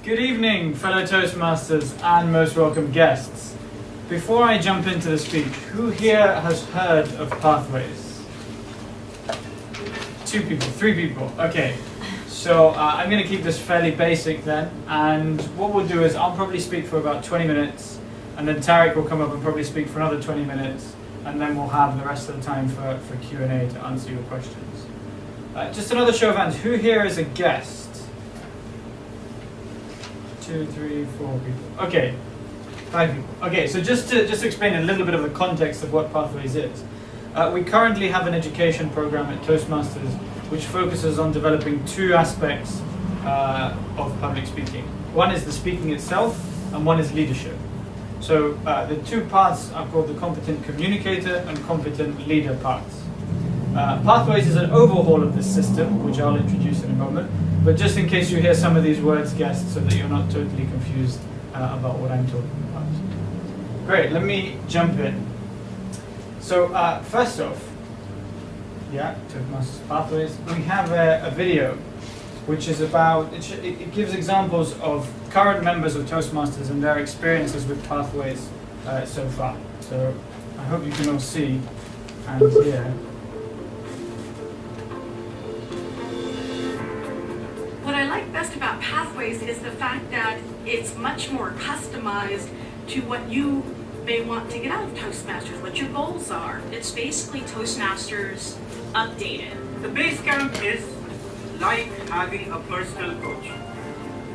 Good evening, fellow Toastmasters and most welcome guests. Before I jump into the speech, who here has heard of pathways? 2 people, 3 people, okay. So I'm going to keep this fairly basic then, and what we'll do is I'll probably speak for about 20 minutes, and then Tariq will come up and probably speak for another 20 minutes, and then we'll have the rest of the time for Q&A to answer your questions. Just another show of hands, who here is a guest? 2, 3, 4 people. Okay, 5 people. Okay, so just to explain a little bit of the context of what Pathways is. We currently have an education program at Toastmasters which focuses on developing 2 aspects of public speaking. One is the speaking itself, and one is leadership. So the 2 parts are called the competent communicator and competent leader parts. Pathways is an overhaul of this system, which I'll introduce in a moment. But just in case you hear some of these words guessed, so that you're not totally confused about what I'm talking about. Great, let me jump in. So first off, Toastmasters Pathways, we have a video which is about, it gives examples of current members of Toastmasters and their experiences with Pathways so far. So I hope you can all see and hear. What I like best about Pathways is the fact that it's much more customized to what you may want to get out of Toastmasters, what your goals are. It's basically Toastmasters updated. The base camp is like having a personal coach.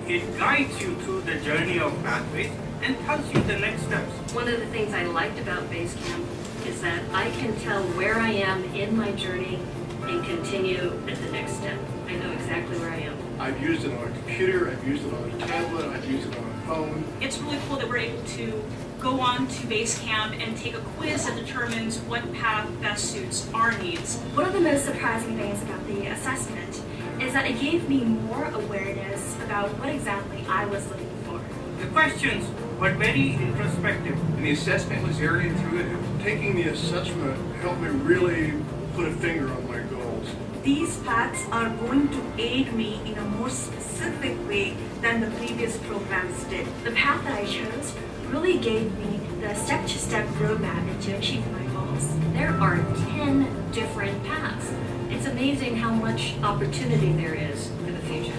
It guides you through the journey of Pathways and tells you the next steps. One of the things I liked about Basecamp is that I can tell where I am in my journey and continue at the next step. I know exactly where I am. I've used it on a computer, I've used it on a tablet, I've used it on a phone. It's really cool that we're able to go on to Basecamp and take a quiz that determines what path best suits our needs. One of the most surprising things about the assessment is that it gave me more awareness about what exactly I was looking for. The questions were very introspective. And the assessment was very intuitive. Taking the assessment helped me really put a finger on my goals. These paths are going to aid me in a more specific way than the previous programs did. The path that I chose really gave me the step-to-step roadmap to achieve my goals. There are 10 different paths. It's amazing how much opportunity there is for the future.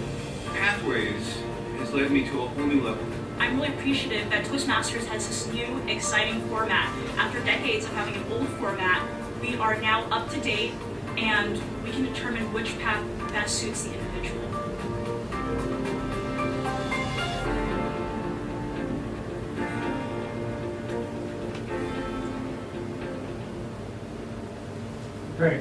Pathways has led me to a whole new level. I'm really appreciative that Toastmasters has this new, exciting format. After decades of having an old format, we are now up to date and we can determine which path best suits the individual. Great.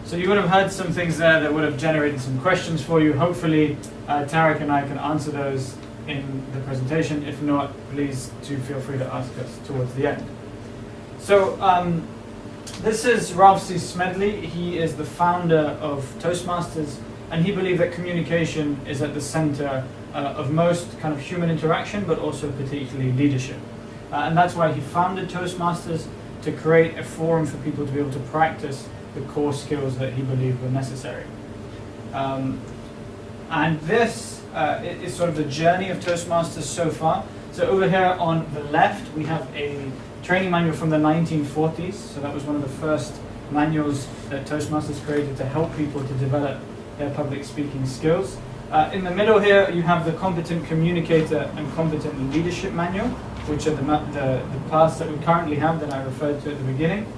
So you would have heard some things there that would have generated some questions for you. Hopefully Tariq and I can answer those in the presentation. If not, please do feel free to ask us towards the end. So this is Ralph C. Smedley. He is the founder of Toastmasters, and he believed that communication is at the center of most kind of human interaction, but also particularly leadership. And that's why he founded Toastmasters, to create a forum for people to be able to practice the core skills that he believed were necessary. And this is sort of the journey of Toastmasters so far. So over here on the left, we have a training manual from the 1940s. So that was one of the first manuals that Toastmasters created to help people to develop their public speaking skills. In the middle here, you have the competent communicator and competent leadership manual, which are the paths that we currently have that I referred to at the beginning.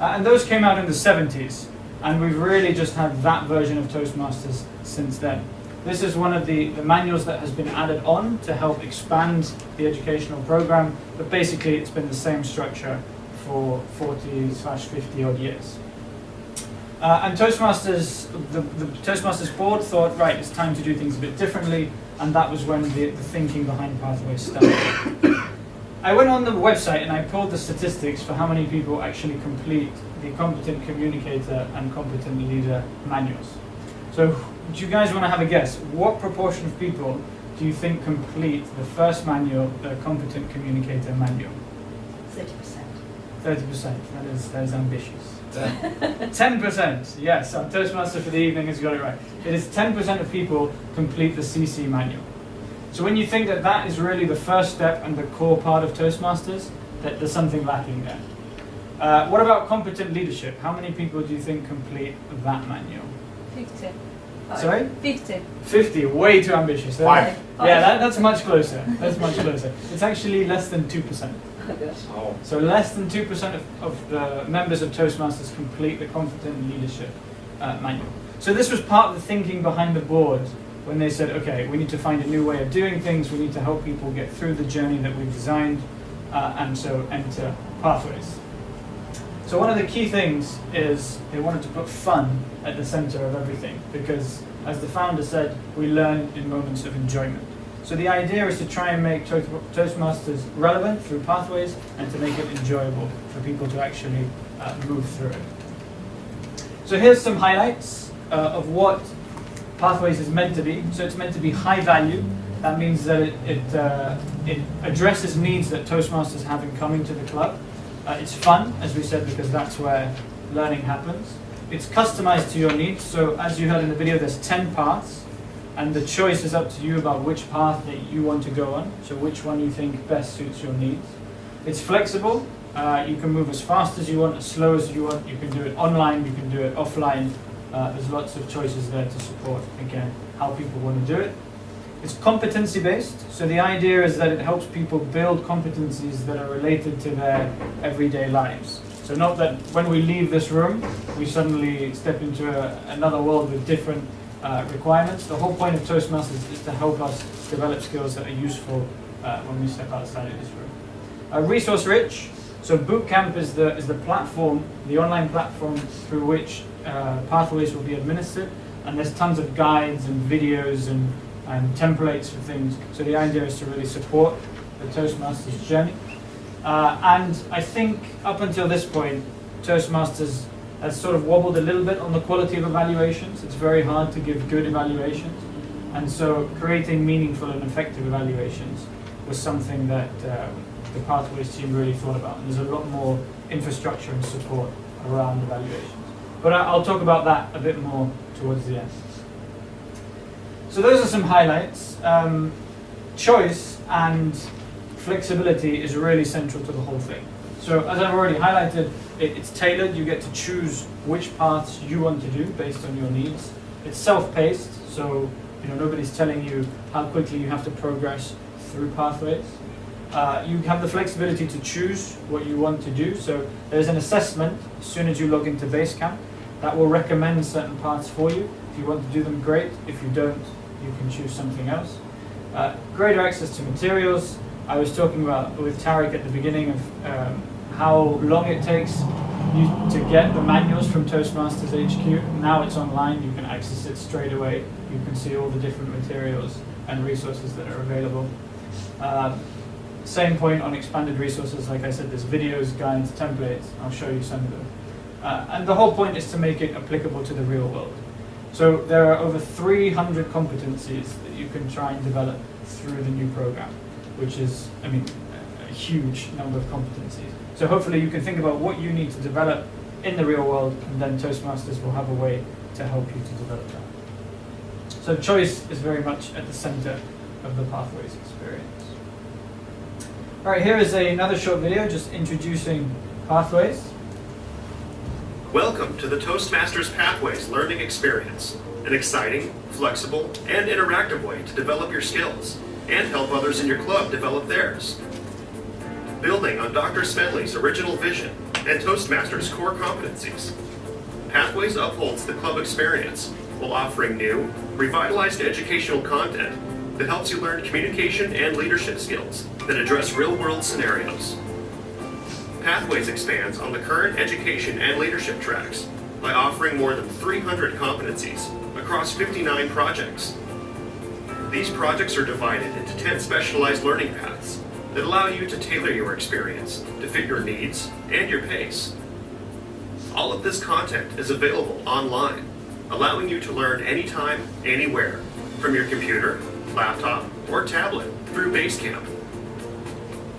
And those came out in the 70s, and we've really just had that version of Toastmasters since then. This is one of the manuals that has been added on to help expand the educational program, but basically it's been the same structure for 40/50 odd years. And Toastmasters, the Toastmasters board thought, right, it's time to do things a bit differently, and that was when the thinking behind Pathways started. I went on the website and I pulled the statistics for how many people actually complete the competent communicator and competent leader manuals. So do you guys want to have a guess? What proportion of people do you think complete the first manual, the competent communicator manual? 30%. 30%, that is ambitious. 10%, yes, our Toastmaster for the evening has got it right. It is 10% of people complete the CC manual. So when you think that that is really the first step and the core part of Toastmasters, that there's something lacking there. What about competent leadership? How many people do you think complete that manual? 50. Sorry? 50. 50, way too ambitious. Five. Yeah, that's much closer. That's much closer. It's actually less than 2%. Oh. So less than 2% of the members of Toastmasters complete the competent leadership manual. So this was part of the thinking behind the board when they said, okay, we need to find a new way of doing things, we need to help people get through the journey that we've designed, and so enter Pathways. So one of the key things is they wanted to put fun at the center of everything, because as the founder said, we learn in moments of enjoyment. So the idea is to try and make Toastmasters relevant through Pathways and to make it enjoyable for people to actually move through it. So here's some highlights of what Pathways is meant to be. So it's meant to be high value. That means that it addresses needs that Toastmasters have in coming to the club. It's fun, as we said, because that's where learning happens. It's customized to your needs. So as you heard in the video, there's 10 paths, and the choice is up to you about which path that you want to go on. So which one you think best suits your needs. It's flexible. You can move as fast as you want, as slow as you want. You can do it online, you can do it offline. There's lots of choices there to support, again, how people want to do it. It's competency-based, so the idea is that it helps people build competencies that are related to their everyday lives. So not that when we leave this room, we suddenly step into another world with different requirements. The whole point of Toastmasters is to help us develop skills that are useful when we step outside of this room. Resource-rich, so Bootcamp is the platform, the online platform through which Pathways will be administered, and there's tons of guides and videos and templates for things. So the idea is to really support the Toastmasters journey. And I think up until this point, Toastmasters has sort of wobbled a little bit on the quality of evaluations. It's very hard to give good evaluations. And so creating meaningful and effective evaluations was something that the Pathways team really thought about. And there's a lot more infrastructure and support around evaluations. But I'll talk about that a bit more towards the end. So those are some highlights. Choice and flexibility is really central to the whole thing. So as I've already highlighted, it's tailored. You get to choose which paths you want to do based on your needs. It's self-paced, so nobody's telling you how quickly you have to progress through Pathways. You have the flexibility to choose what you want to do. So there's an assessment as soon as you log into Basecamp that will recommend certain paths for you. If you want to do them, great. If you don't, you can choose something else. Greater access to materials. I was talking about with Tariq at the beginning of how long it takes you to get the manuals from Toastmasters HQ. Now it's online. You can access it straight away. You can see all the different materials and resources that are available. Same point on expanded resources. Like I said, there's videos, guides, templates. I'll show you some of them. And the whole point is to make it applicable to the real world. So there are over 300 competencies that you can try and develop through the new program, which is, a huge number of competencies. So hopefully you can think about what you need to develop in the real world, and then Toastmasters will have a way to help you to develop that. So choice is very much at the center of the Pathways experience. All right, here is another short video just introducing Pathways. Welcome to the Toastmasters Pathways learning experience, an exciting, flexible, and interactive way to develop your skills and help others in your club develop theirs. Building on Dr. Smedley's original vision and Toastmasters' core competencies, Pathways upholds the club experience while offering new, revitalized educational content that helps you learn communication and leadership skills that address real-world scenarios. Pathways expands on the current education and leadership tracks by offering more than 300 competencies across 59 projects. These projects are divided into 10 specialized learning paths that allow you to tailor your experience to fit your needs and your pace. All of this content is available online, allowing you to learn anytime, anywhere, from your computer, laptop, or tablet through Basecamp.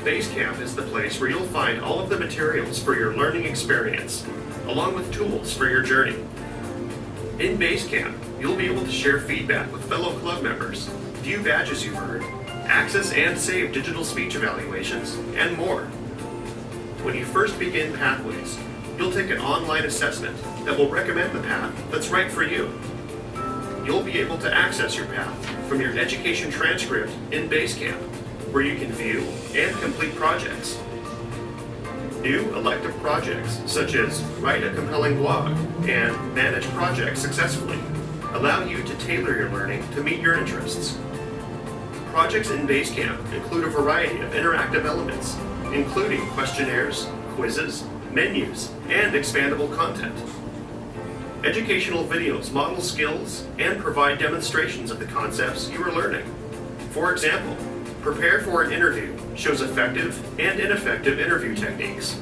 Basecamp is the place where you'll find all of the materials for your learning experience, along with tools for your journey. In Basecamp, you'll be able to share feedback with fellow club members, view badges you've earned, access and save digital speech evaluations, and more. When you first begin Pathways, you'll take an online assessment that will recommend the path that's right for you. You'll be able to access your path from your education transcript in Basecamp, where you can view and complete projects. New elective projects, such as write a compelling blog and manage projects successfully, allow you to tailor your learning to meet your interests. Projects in Basecamp include a variety of interactive elements, including questionnaires, quizzes, menus, and expandable content. Educational videos model skills and provide demonstrations of the concepts you are learning. For example, Prepare for an Interview shows effective and ineffective interview techniques.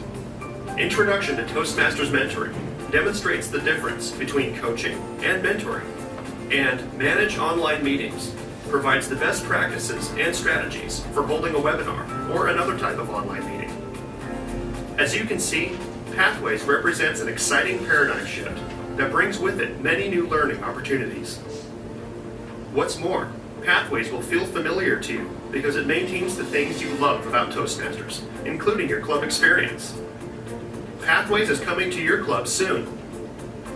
Introduction to Toastmasters Mentoring demonstrates the difference between coaching and mentoring. And Manage Online Meetings provides the best practices and strategies for holding a webinar or another type of online meeting. As you can see, Pathways represents an exciting paradigm shift that brings with it many new learning opportunities. What's more, Pathways will feel familiar to you because it maintains the things you love about Toastmasters, including your club experience. Pathways is coming to your club soon.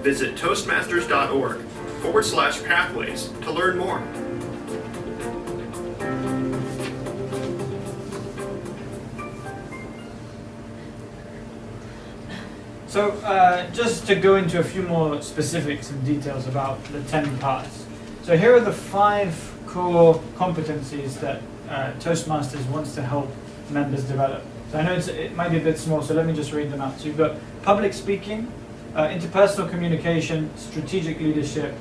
Visit toastmasters.org/pathways to learn more. So just to go into a few more specifics and details about the 10 parts. So here are the 5 core competencies that Toastmasters wants to help members develop. So I know it might be a bit small, so let me just read them out. So you've got public speaking, interpersonal communication, strategic leadership,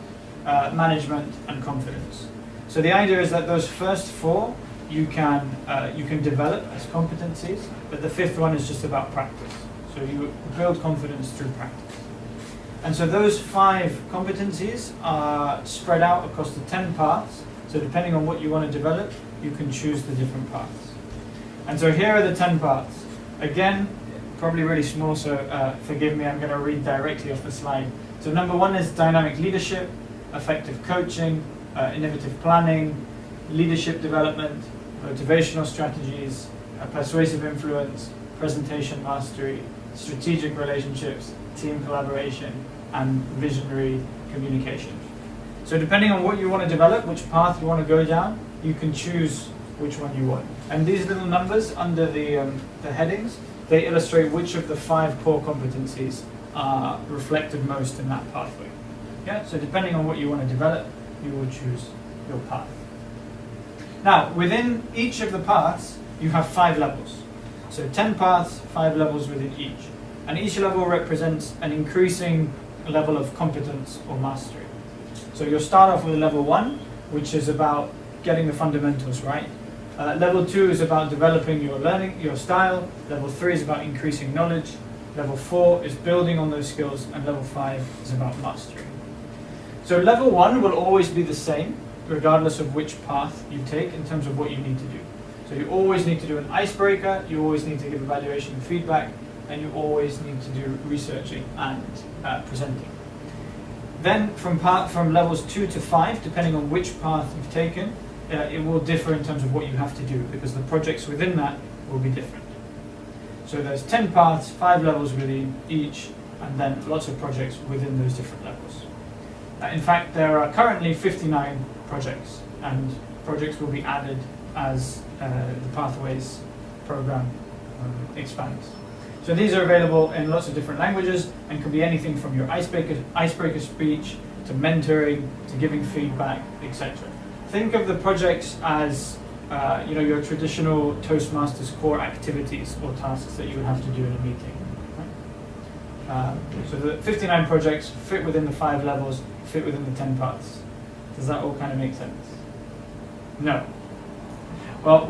management, and confidence. So the idea is that those first 4 you can develop as competencies, but the 5th one is just about practice. So you build confidence through practice. And so those 5 competencies are spread out across the 10 parts. So depending on what you want to develop, you can choose the different parts. And so here are the 10 parts. Again, probably really small, so forgive me, I'm going to read directly off the slide. So number 1 is dynamic leadership, effective coaching, innovative planning, leadership development, motivational strategies, persuasive influence, presentation mastery, strategic relationships, team collaboration, and visionary communication. So depending on what you want to develop, which path you want to go down, you can choose which one you want. And these little numbers under the headings, they illustrate which of the 5 core competencies are reflected most in that pathway. Yeah? So depending on what you want to develop, you will choose your path. Now, within each of the paths, you have 5 levels. So 10 paths, 5 levels within each. And each level represents an increasing level of competence or mastery. So you'll start off with level 1, which is about getting the fundamentals right. Level 2 is about developing your learning, your style. Level 3 is about increasing knowledge. Level 4 is building on those skills. And level 5 is about mastery. So level 1 will always be the same, regardless of which path you take in terms of what you need to do. So you always need to do an icebreaker, you always need to give evaluation and feedback, and you always need to do researching and presenting. Then from levels 2 to 5, depending on which path you've taken, it will differ in terms of what you have to do, because the projects within that will be different. So there's 10 paths, 5 levels within each, and then lots of projects within those different levels. In fact, there are currently 59 projects, and projects will be added as the Pathways program expands. So these are available in lots of different languages and can be anything from your icebreaker speech to mentoring to giving feedback, etc. Think of the projects as your traditional Toastmasters core activities or tasks that you would have to do in a meeting. Right? So the 59 projects fit within the 5 levels, fit within the 10 parts. Does that all kind of make sense? No. Well,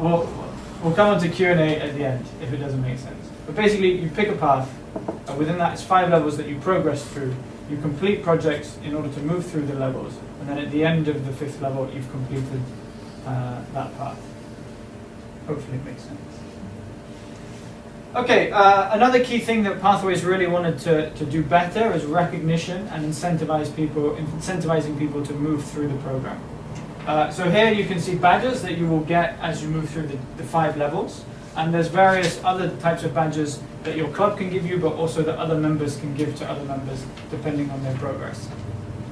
we'll come on to Q&A at the end if it doesn't make sense. But basically, you pick a path, and within that, it's 5 levels that you progress through. You complete projects in order to move through the levels, and then at the end of the 5th level, you've completed that path. Hopefully it makes sense. Okay, another key thing that Pathways really wanted to do better is recognition and incentivizing people to move through the program. So here you can see badges that you will get as you move through the 5 levels. And there's various other types of badges that your club can give you, but also that other members can give to other members depending on their progress.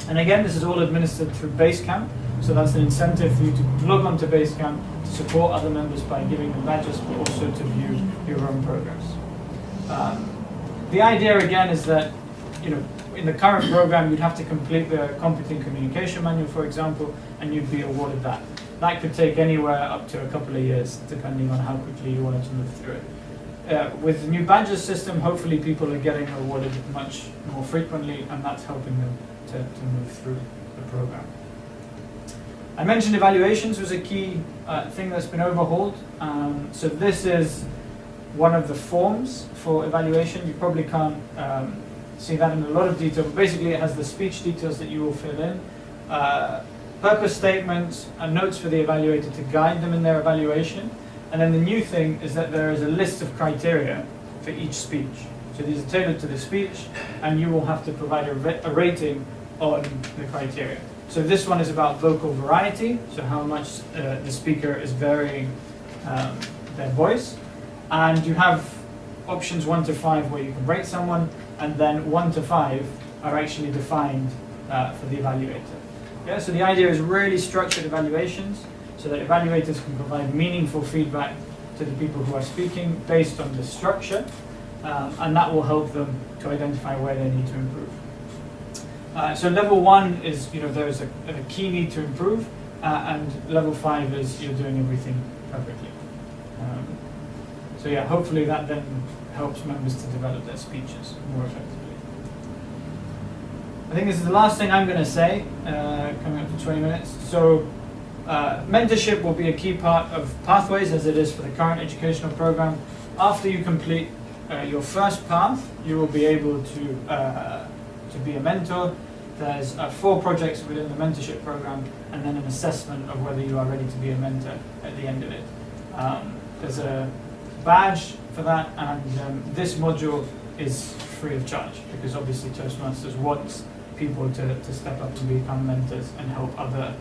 And again, this is all administered through Basecamp. So that's an incentive for you to log on to Basecamp to support other members by giving them badges, but also to view your own progress. The idea again is that, in the current program, you'd have to complete the competent communication manual, for example, and you'd be awarded that. That could take anywhere up to a couple of years, depending on how quickly you wanted to move through it. With the new badges system, hopefully people are getting awarded much more frequently, and that's helping them to move through the program. I mentioned evaluations was a key thing that's been overhauled. So this is one of the forms for evaluation. You probably can't see that in a lot of detail, but basically it has the speech details that you will fill in, purpose statements, and notes for the evaluator to guide them in their evaluation. And then the new thing is that there is a list of criteria for each speech. So these are tailored to the speech, and you will have to provide a rating on the criteria. So this one is about vocal variety, so how much the speaker is varying their voice. And you have options 1 to 5 where you can rate someone, and then 1 to 5 are actually defined for the evaluator. Yeah, so the idea is really structured evaluations so that evaluators can provide meaningful feedback to the people who are speaking based on the structure, and that will help them to identify where they need to improve. So level 1 is, there's a key need to improve, and level 5 is you're doing everything perfectly. So yeah, hopefully that then helps members to develop their speeches more effectively. I think this is the last thing I'm going to say, coming up to 20 minutes. So mentorship will be a key part of Pathways, as it is for the current educational program. After you complete your first path, you will be able to be a mentor. There's 4 projects within the mentorship program, and then an assessment of whether you are ready to be a mentor at the end of it. There's a badge for that, and this module is free of charge, because obviously Toastmasters wants people to step up and become mentors and help other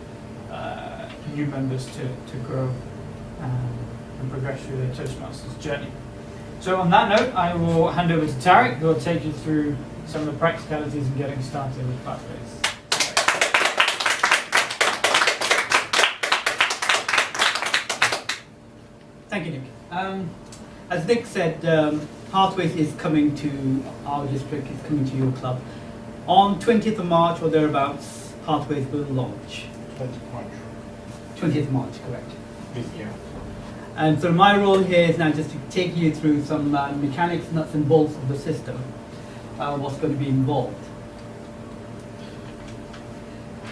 new members to grow and progress through their Toastmasters journey. So on that note, I will hand over to Tariq, who will take you through some of the practicalities in getting started with Pathways. Thank you, Nick. As Nick said, Pathways is coming to our district, is coming to your club. On 20th of March or thereabouts, Pathways will launch. 20th of March, correct. This year. And so my role here is now just to take you through some mechanics, nuts and bolts of the system, what's going to be involved.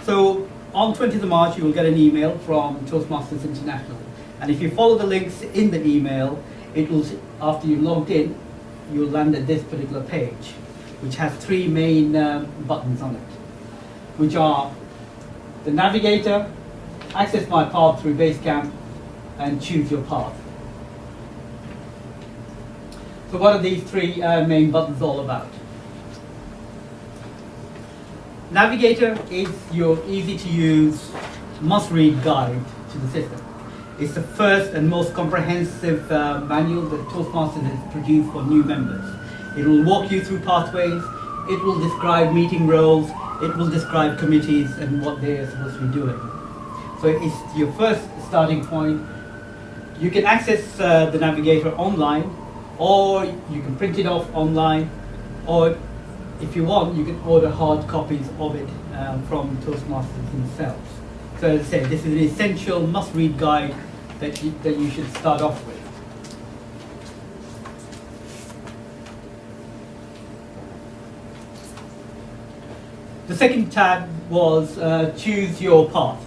So on 20th of March, you will get an email from Toastmasters International. And if you follow the links in the email, it will, after you've logged in, you'll land at this particular page, which has 3 main buttons on it, which are the navigator, access my path through Basecamp, and choose your path. So what are these 3 main buttons all about? Navigator is your easy-to-use, must-read guide to the system. It's the first and most comprehensive manual that Toastmasters has produced for new members. It will walk you through pathways, it will describe meeting roles, it will describe committees and what they are supposed to be doing. So it's your first starting point. You can access the navigator online, or you can print it off online, or if you want, you can order hard copies of it from Toastmasters themselves. So as I say, this is an essential must-read guide that you should start off with. The second tab was choose your path.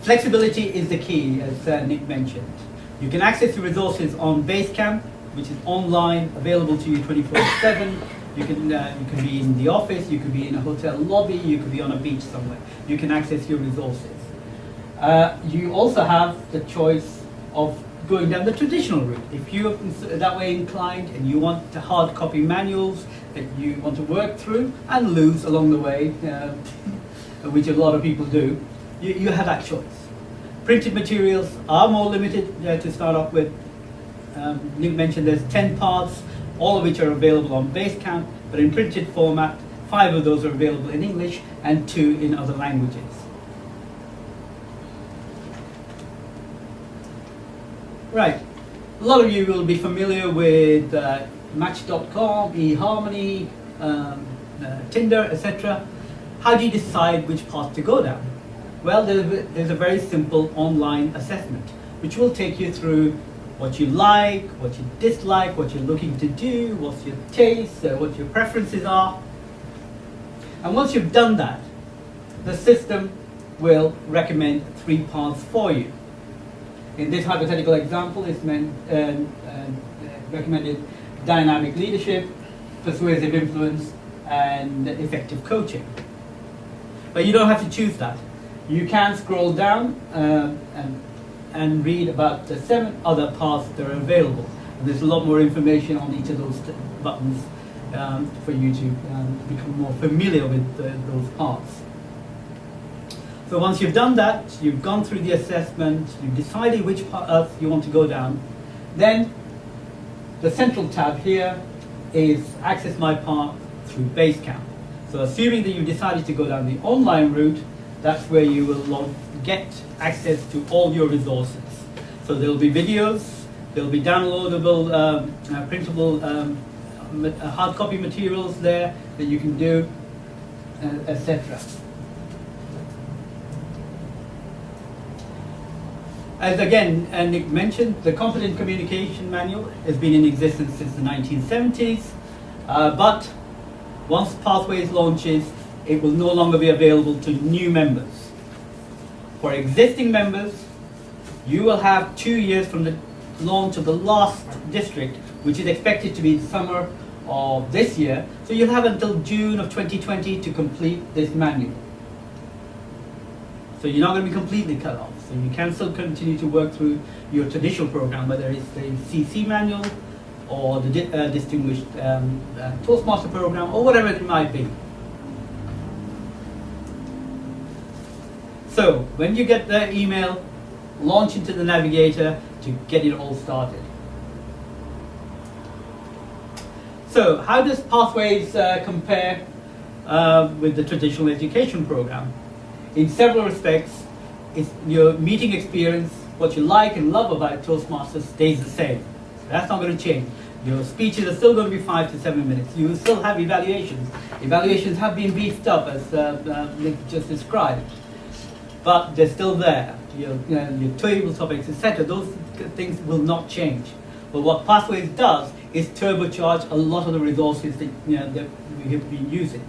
Flexibility is the key, as Nick mentioned. You can access the resources on Basecamp, which is online, available to you 24/7. You can be in the office, you could be in a hotel lobby, you could be on a beach somewhere. You can access your resources. You also have the choice of going down the traditional route. If you're that way inclined and you want the hard copy manuals that you want to work through and lose along the way, which a lot of people do, you have that choice. Printed materials are more limited to start off with. Nick mentioned there's 10 parts, all of which are available on Basecamp, but in printed format, 5 of those are available in English and 2 in other languages. Right, a lot of you will be familiar with Match.com, eHarmony, Tinder, etc. How do you decide which path to go down? Well, there's a very simple online assessment, which will take you through what you like, what you dislike, what you're looking to do, what's your taste, what your preferences are. And once you've done that, the system will recommend 3 paths for you. In this hypothetical example, it's recommended dynamic leadership, persuasive influence, and effective coaching. But you don't have to choose that. You can scroll down and read about the 7 other paths that are available. And there's a lot more information on each of those buttons for you to become more familiar with those paths. So once you've done that, you've gone through the assessment, you've decided which path you want to go down, then the central tab here is Access My Path through Basecamp. So assuming that you've decided to go down the online route, that's where you will get access to all your resources. So there'll be videos, there'll be downloadable, printable hard copy materials there that you can do, etc. As again, Nick mentioned, the Confident Communication Manual has been in existence since the 1970s, but once Pathways launches, it will no longer be available to new members. For existing members, you will have 2 years from the launch of the last district, which is expected to be the summer of this year. So you'll have until June of 2020 to complete this manual. So you're not going to be completely cut off. So you can still continue to work through your traditional program, whether it's the CC manual or the distinguished Toastmaster program or whatever it might be. So when you get the email, launch into the navigator to get it all started. So how does Pathways compare with the traditional education program? In several respects, it's your meeting experience, what you like and love about Toastmasters stays the same. That's not going to change. Your speeches are still going to be 5 to 7 minutes. You will still have evaluations. Evaluations have been beefed up, as Nick just described. But they're still there. Your table topics, etc. Those things will not change. But what Pathways does is turbocharge a lot of the resources that we have been using.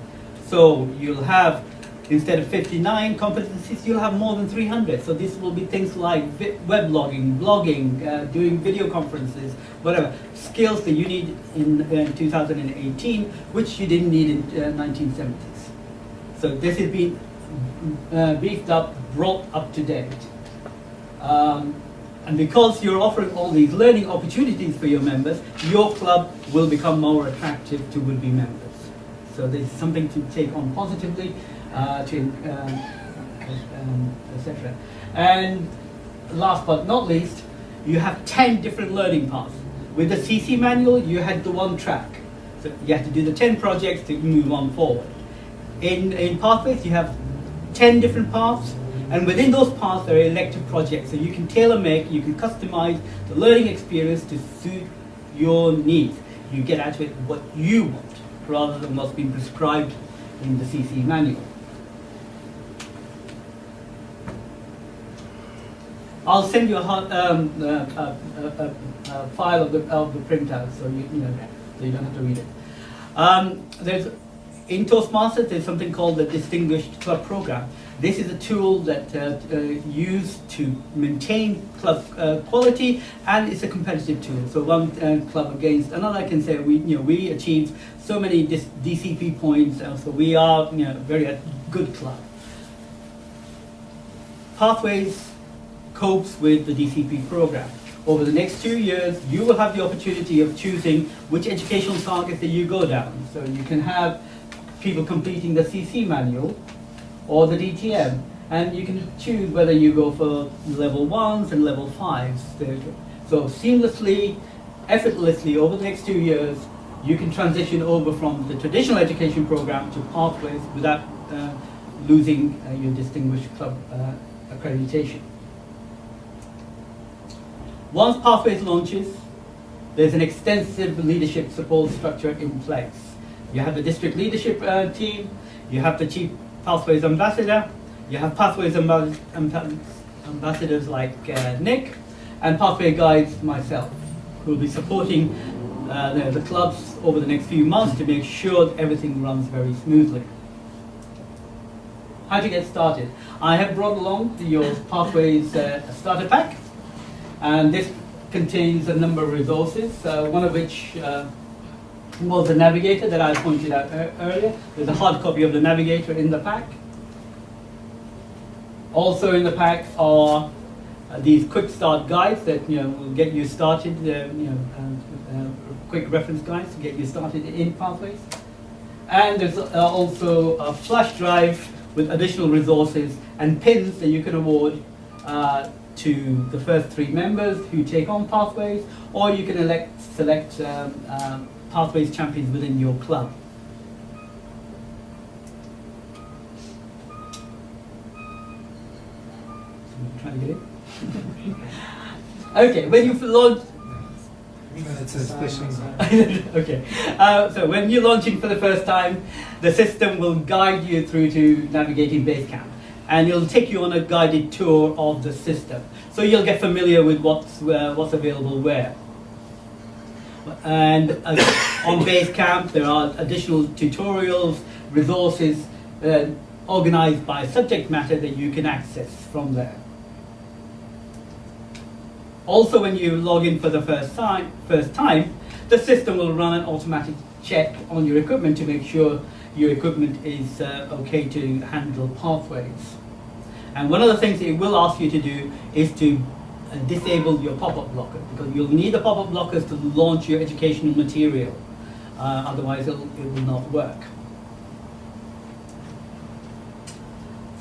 So you'll have, instead of 59 competencies, you'll have more than 300. So this will be things like weblogging, blogging, doing video conferences, whatever. Skills that you need in 2018, which you didn't need in 1970s. So this has been beefed up, brought up to date. And because you're offering all these learning opportunities for your members, your club will become more attractive to would-be members. So this is something to take on positively, etc. And last but not least, you have 10 different learning paths. With the CC manual, you had the one track. So you have to do the 10 projects to move on forward. In Pathways, you have 10 different paths, and within those paths there are elective projects. So you can tailor-make, you can customize the learning experience to suit your needs. You get out of it what you want, rather than what's been prescribed in the CC manual. I'll send you a file of the printout, so so you don't have to read it. In Toastmasters, there's something called the Distinguished Club Program. This is a tool that used to maintain club quality, and it's a competitive tool. So one club against another can say we achieved so many DCP points, so we are very good club. Pathways copes with the DCP program. Over the next 2 years, you will have the opportunity of choosing which educational targets that you go down. So you can have people completing the CC manual or the DTM, and you can choose whether you go for level 1s and level 5s. So seamlessly, effortlessly, over the next 2 years, you can transition over from the traditional education program to Pathways without losing your Distinguished Club accreditation. Once Pathways launches, there's an extensive leadership support structure in place. You have the district leadership team, you have the Chief Pathways Ambassador, you have Pathways ambassadors like Nick, and Pathway Guides myself, who will be supporting the clubs over the next few months to make sure that everything runs very smoothly. How to get started? I have brought along your Pathways starter pack, and this contains a number of resources, one of which was the navigator that I pointed out earlier. There's a hard copy of the navigator in the pack. Also in the pack are these quick start guides that will get you started, quick reference guides to get you started in Pathways. And there's also a flash drive with additional resources and pins that you can award to the first 3 members who take on Pathways, or you can select Pathways champions within your club. Trying to get it? Okay, when you launch. It's a special Okay, so when you're launching for the first time, the system will guide you through to navigating Basecamp, and it'll take you on a guided tour of the system. So you'll get familiar with what's available where. And on Basecamp, there are additional tutorials, resources organized by subject matter that you can access from there. Also, when you log in for the first time, the system will run an automatic check on your equipment to make sure your equipment is okay to handle Pathways. And one of the things it will ask you to do is to disable your pop-up blocker, because you'll need the pop-up blockers to launch your educational material. Otherwise, it will not work.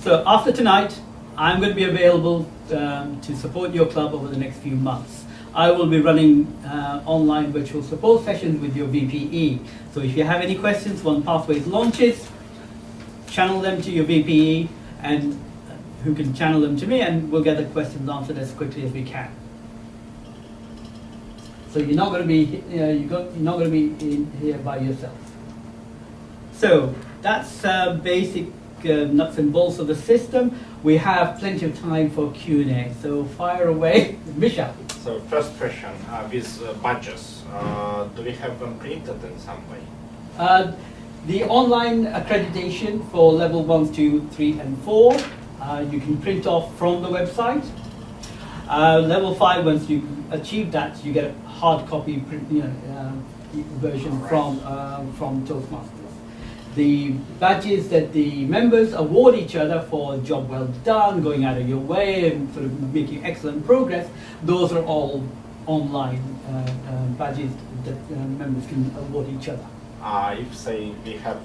So after tonight, I'm going to be available to support your club over the next few months. I will be running online virtual support sessions with your VPE. So if you have any questions when Pathways launches, channel them to your VPE, and who can channel them to me, and we'll get the questions answered as quickly as we can. So you're not going to be you're not going to be in here by yourself. So that's basic nuts and bolts of the system. We have plenty of time for Q&A. So fire away, Misha. So first question, with badges, do we have them printed in some way? The online accreditation for level 1, 2, 3, and 4, you can print off from the website. Level 5, once you achieve that, you get a hard copy version from Toastmasters. The badges that the members award each other for job well done, going out of your way, and sort of making excellent progress, those are all online badges that members can award each other. If say we have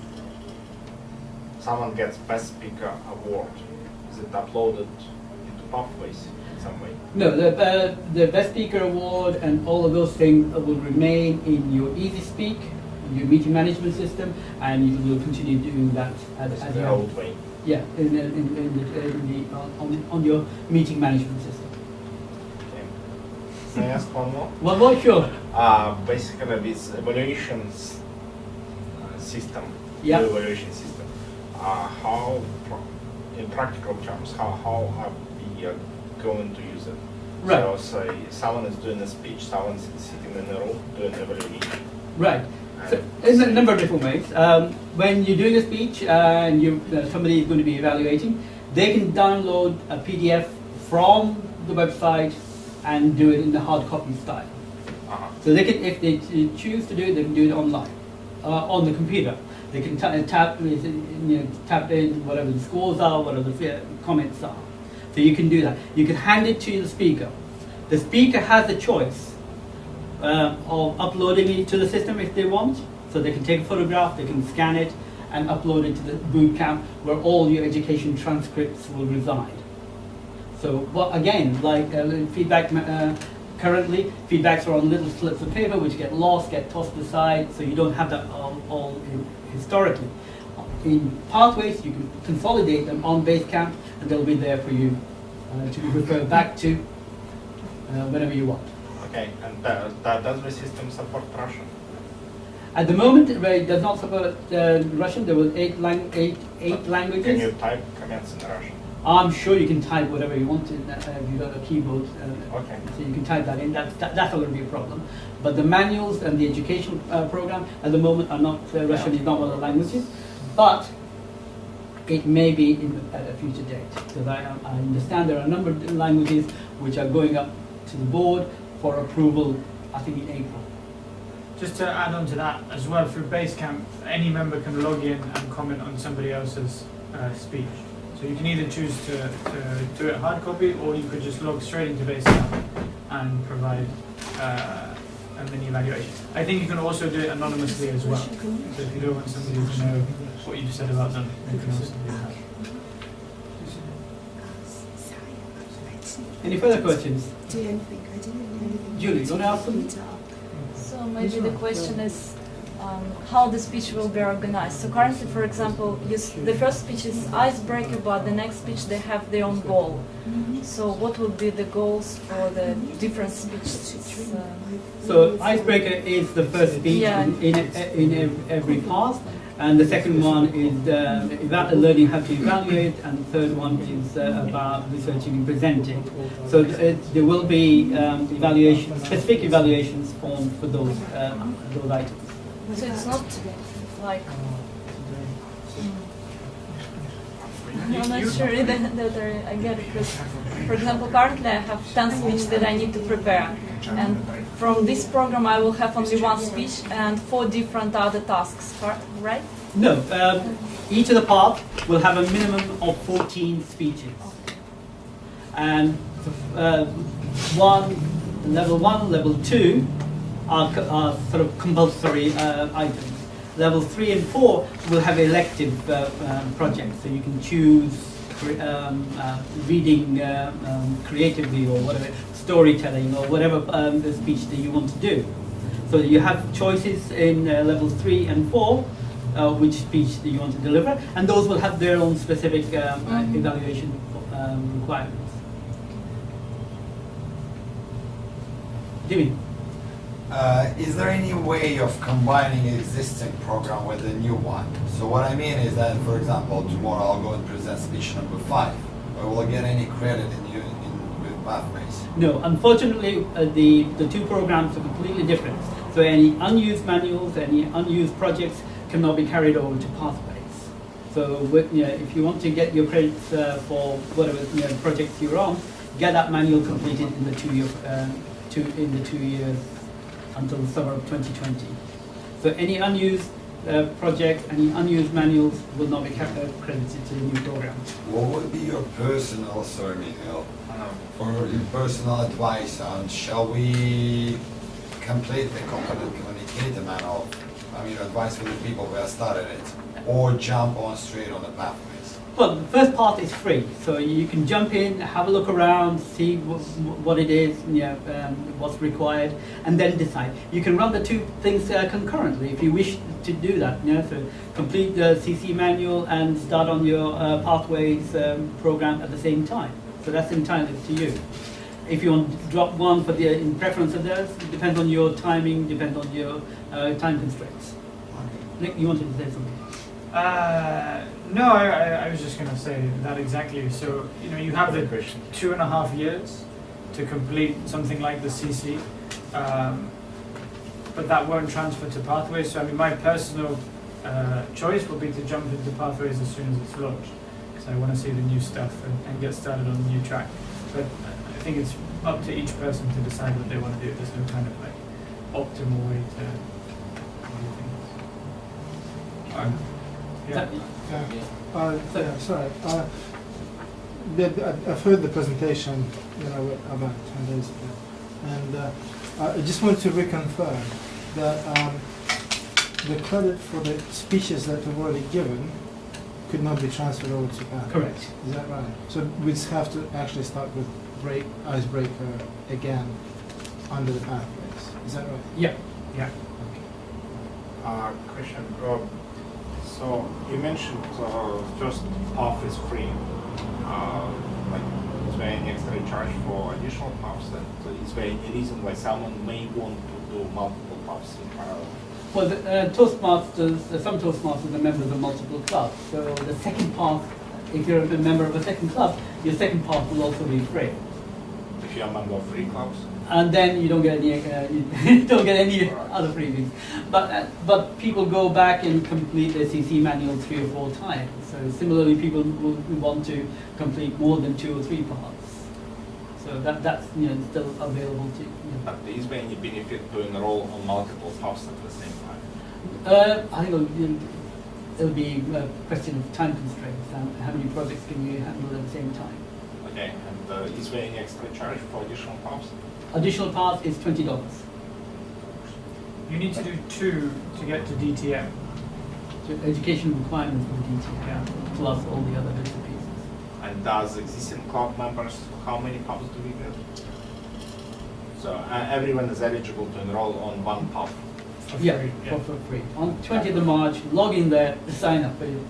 someone gets Best Speaker Award, is it uploaded into Pathways in some way? No, the Best Speaker Award and all of those things will remain in your Easy Speak, your meeting management system, and you will continue doing that at the old way. Yeah, on your meeting management system. Okay. Can I ask one more? One more, sure. Basically, this evaluations system, yeah. The evaluation system. How, in practical terms, how are we going to use it? Right. So, say someone is doing a speech, someone's sitting in a room doing evaluation. Right. So, in a number of different ways. When you're doing a speech and somebody is going to be evaluating, they can download a PDF from the website and do it in the hard copy style. So they can, if they choose to do it, they can do it online, on the computer. They can tap in whatever the scores are, whatever the comments are. So you can do that. You can hand it to the speaker. The speaker has the choice of uploading it to the system if they want. So they can take a photograph, they can scan it, and upload it to the boot camp where all your education transcripts will reside. So, again, like feedback, currently, feedbacks are on little slips of paper which get lost, get tossed aside, so you don't have that all historically. In Pathways, you can consolidate them on Basecamp, and they'll be there for you to refer back to whenever you want. Okay, and does the system support Russian? At the moment, it does not support Russian. There were eight languages. Can you type comments in Russian? I'm sure you can type whatever you want in. If you've got a keyboard, Okay. so you can type that in. That's not going to be a problem. But the manuals and the educational program at the moment are not Russian. Is not one of the languages, but it may be at a future date, because I understand there are a number of languages which are going up to the board for approval, I think in April. Just to add on to that as well, through Basecamp, any member can log in and comment on somebody else's speech. So you can either choose to do it hard copy, or you could just log straight into Basecamp and provide a mini evaluation. I think you can also do it anonymously as well. So if you don't want somebody to know what you've said about them, you can also do that. Any further questions? Julie, you want to ask them? So maybe the question is how the speech will be organized. So currently, for example, the first speech is icebreaker, but the next speech they have their own goal. So what would be the goals for the different speeches? So icebreaker is the first speech in every part, and the second one is learning how to evaluate, and the third one is about researching and presenting. So there will be specific evaluations formed for those items. So it's not like I'm not sure that I get it, because, for example, currently I have 10 speeches that I need to prepare, and from this program I will have only one speech and 4 different other tasks, right? No, each of the parts will have a minimum of 14 speeches, and level 1, level 2 are sort of compulsory items. Level 3 and 4 will have elective projects, so you can choose reading creatively, or whatever, storytelling, or whatever the speech that you want to do. So you have choices in levels 3 and 4, which speech that you want to deliver, and those will have their own specific evaluation requirements. Jimmy? Is there any way of combining an existing program with a new one? So what I mean is that, for example, tomorrow I'll go and present speech number 5. But will I get any credit with Pathways? No, unfortunately, the two programs are completely different. So any unused manuals, any unused projects cannot be carried over to Pathways. So if you want to get your credits for whatever projects you're on, get that manual completed in the 2 years until the summer of 2020. So any unused projects, any unused manuals will not be credited to the new program. What would be your personal, sorry Michael, for your personal advice on shall we complete the competent communicator manual? I mean, advice for the people who have started it, or jump on straight on the Pathways? Well, the first part is free, so you can jump in, have a look around, see what it is, what's required, and then decide. You can run the two things concurrently if you wish to do that. So complete the CC manual and start on your Pathways program at the same time. So that's entirely up to you. If you want to drop one in preference of theirs, it depends on your timing, depends on your time constraints. Nick, you wanted to say something? No, I was just going to say that exactly. So, you have the 2.5 years to complete something like the CC, but that won't transfer to Pathways. So, I mean, my personal choice will be to jump into Pathways as soon as it's launched, because I want to see the new stuff and get started on the new track. But I think it's up to each person to decide what they want to do. There's no kind of optimal way to do things. Sorry. I've heard the presentation, about 10 days ago, and I just want to reconfirm that the credit for the speeches that we've already given could not be transferred over to pathways. Correct. Is that right? So we'd have to actually start with icebreaker again under the pathways. Is that right? Yeah. Yeah. Question. So you mentioned first half is free. Like, is there any extra charge for additional paths? And is there any reason why someone may want to do multiple paths in parallel? Well, Toastmasters, some Toastmasters are members of multiple clubs. So the second path, if you're a member of a second club, your second path will also be free. If you're a member of 3 clubs? And then you don't get any, you don't get any other freebies. But people go back and complete the CC manual 3 or 4 times. So similarly, people will want to complete more than 2 or 3 paths. So that's still available to you. But is there any benefit to enroll on multiple paths at the same time? I think it'll be a question of time constraints. How many projects can you handle at the same time? Okay, and is there any extra charge for additional paths? Additional path is $20. You need to do 2 to get to DTM. So education requirements for DTM, Yeah. plus all the other bits and pieces. And does existing club members, how many paths do we get? So everyone is eligible to enroll on one path. For Yeah, free, yeah. for free. On 20th of March, log in there, sign up for you.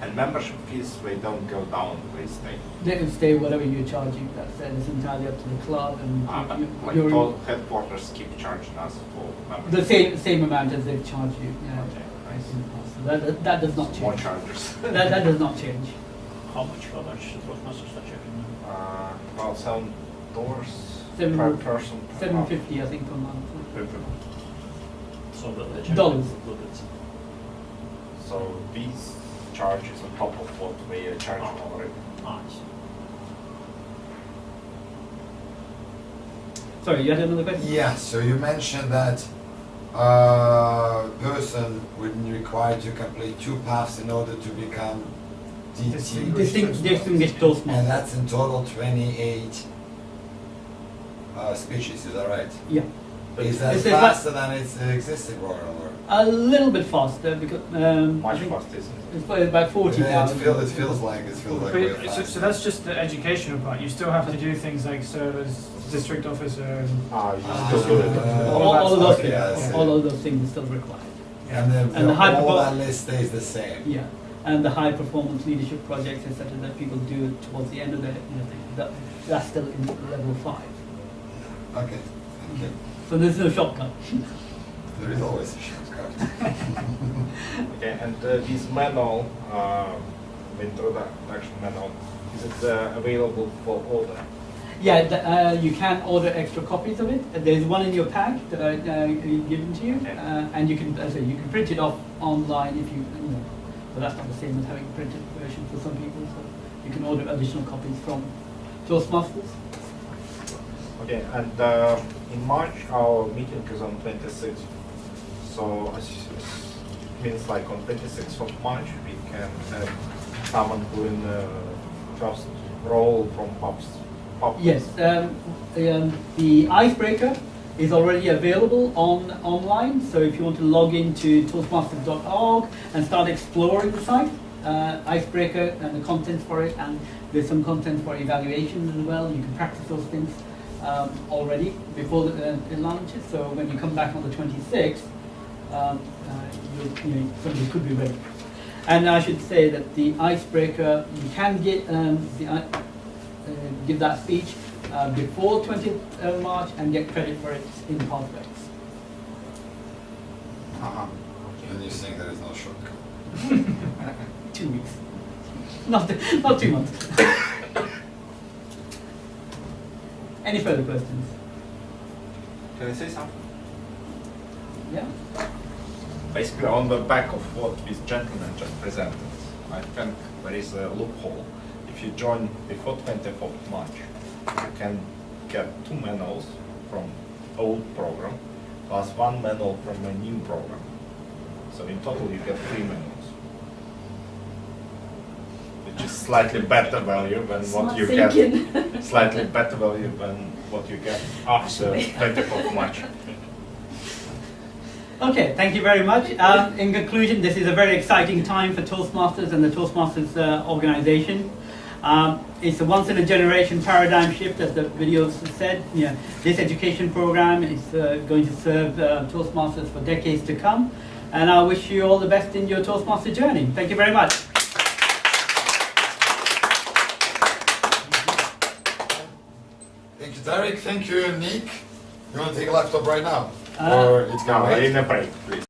And membership fees, they don't go down, they stay. They can stay whatever you're charging. It's entirely up to the club and But like you're all headquarters keep charging us for membership. the same amount as they've charged you. Yeah. Okay, nice. So that does not More change. charges. That does not change. How much Toastmasters are checking? About $7 Seven- per person. per month. $7.50 I think per month. So the check Dollars. is included. So these charges on top of what we are charging already. Nice. Sorry, you had another question? Yeah, so you mentioned that person would be required to complete 2 paths in order to become DT. Distinguished Toastmaster. And that's in total 28 speeches, is that right? Yeah. Is that Is it faster than its existing program? Or? A little bit faster because I Much think faster, isn't it? it's probably about 40,000. It feels like way So faster. that's just the educational part. You still have to do things like serve as district officer and You still do it. all of those okay, I things. see. All of those things are still required. And then And the high all perfor- that list stays the same. Yeah, and the high performance leadership projects, etc., that people do towards the end of their thing, that's still in level 5. Okay, thank you. So there's no shortcut. There is always a shortcut. Okay, and this manual, the introduction manual, is it available for order? Yeah, you can order extra copies of it. There's one in your pack that I given to you, and you can, as I say, you can print it off online if you know. But that's not the same as having a printed version for some people. So you can order additional copies from Toastmasters. Okay, and in March our meeting is on 26th. So it means like on 26th of March we can have someone doing first role from pubs. Yes, the icebreaker is already available online. So if you want to log into toastmasters.org and start exploring the site, icebreaker and the content for it, and there's some content for evaluations as well. You can practice those things already before it launches. So when you come back on the 26th, somebody could be ready. And I should say that the icebreaker, you can get give that speech before 20th March and get credit for it in pathways. And you're saying there is no shortcut. 2 weeks. Not 2 months. Any further questions? Can I say something? Yeah. Basically, on the back of what this gentleman just presented, I think there is a loophole. If you join before 20th of March, you can get 2 manuals from old program, plus 1 manual from a new program. So in total, you get 3 manuals, which is slightly better value than what you get. Slightly better value than what you get after 20th of March. Okay, thank you very much. In conclusion, this is a very exciting time for Toastmasters and the Toastmasters organization. It's a once-in-a-generation paradigm shift, as the videos said. Yeah, this education program is going to serve Toastmasters for decades to come. And I wish you all the best in your Toastmaster journey. Thank you very much. Thank you, Tariq. Thank you, Nick. You want to take a laptop right now? Or it's going to wait? In a break, please.